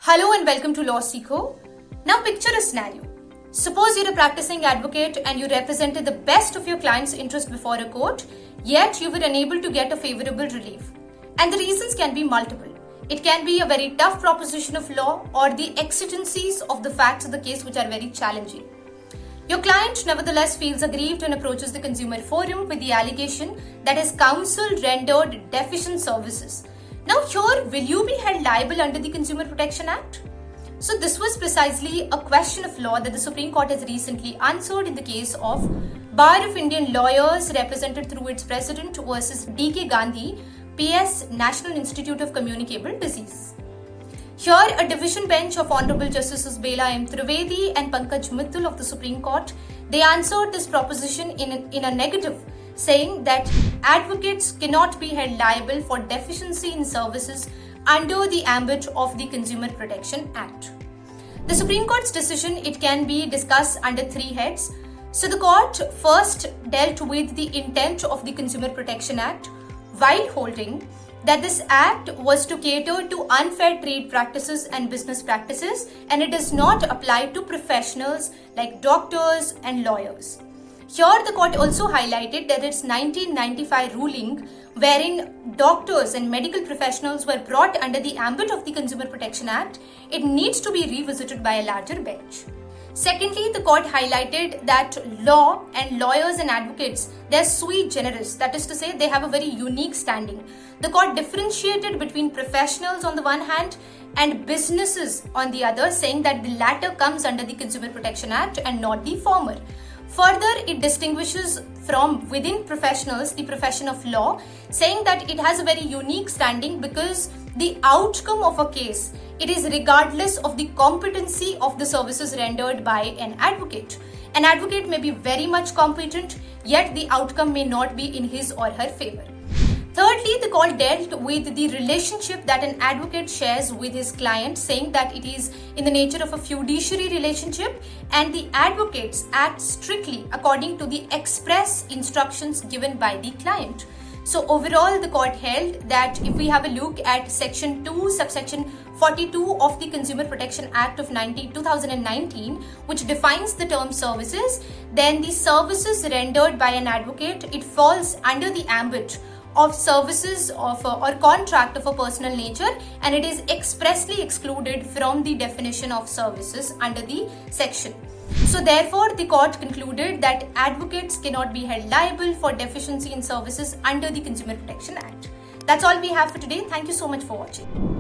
Hello and welcome to Law Seekho. Now picture a scenario. Suppose you're a practicing advocate and you represented the best of your client's interest before a court, yet you were unable to get a favorable relief. And the reasons can be multiple. It can be a very tough proposition of law or the exigencies of the facts of the case which are very challenging. Your client nevertheless feels aggrieved and approaches the consumer forum with the allegation that his counsel rendered deficient services. Now here, will you be held liable under the Consumer Protection Act? So this was precisely a question of law that the Supreme Court has recently answered in the case of Bar of Indian Lawyers represented through its president versus D.K. Gandhi, PS, National Institute of Communicable Disease. Here, a division bench of Honorable Justices Bela M. Trivedi and Pankaj Mittal of the Supreme Court, they answered this proposition in a negative, saying that advocates cannot be held liable for deficiency in services under the ambit of the Consumer Protection Act. The Supreme Court's decision, it can be discussed under three heads. So the court first dealt with the intent of the Consumer Protection Act while holding that this act was to cater to unfair trade practices and business practices, and it does not apply to professionals like doctors and lawyers. Here, the court also highlighted that its 1995 ruling, wherein doctors and medical professionals were brought under the ambit of the Consumer Protection Act, it needs to be revisited by a larger bench. Secondly, the court highlighted that law and lawyers and advocates, they're sui generis, that is to say, they have a very unique standing. The court differentiated between professionals on the one hand and businesses on the other, saying that the latter comes under the Consumer Protection Act and not the former. Further, it distinguishes from within professionals the profession of law, saying that it has a very unique standing because the outcome of a case, it is regardless of the competency of the services rendered by an advocate. An advocate may be very much competent, yet the outcome may not be in his or her favor. Thirdly, the court dealt with the relationship that an advocate shares with his client, saying that it is in the nature of a fiduciary relationship and the advocates act strictly according to the express instructions given by the client. So overall, the court held that if we have a look at Section 2, subsection 42 of the Consumer Protection Act of 2019, which defines the term services, then the services rendered by an advocate, it falls under the ambit of services of or contract of a personal nature, and it is expressly excluded from the definition of services under the section. So therefore, the court concluded that advocates cannot be held liable for deficiency in services under the Consumer Protection Act. That's all we have for today. Thank you so much for watching.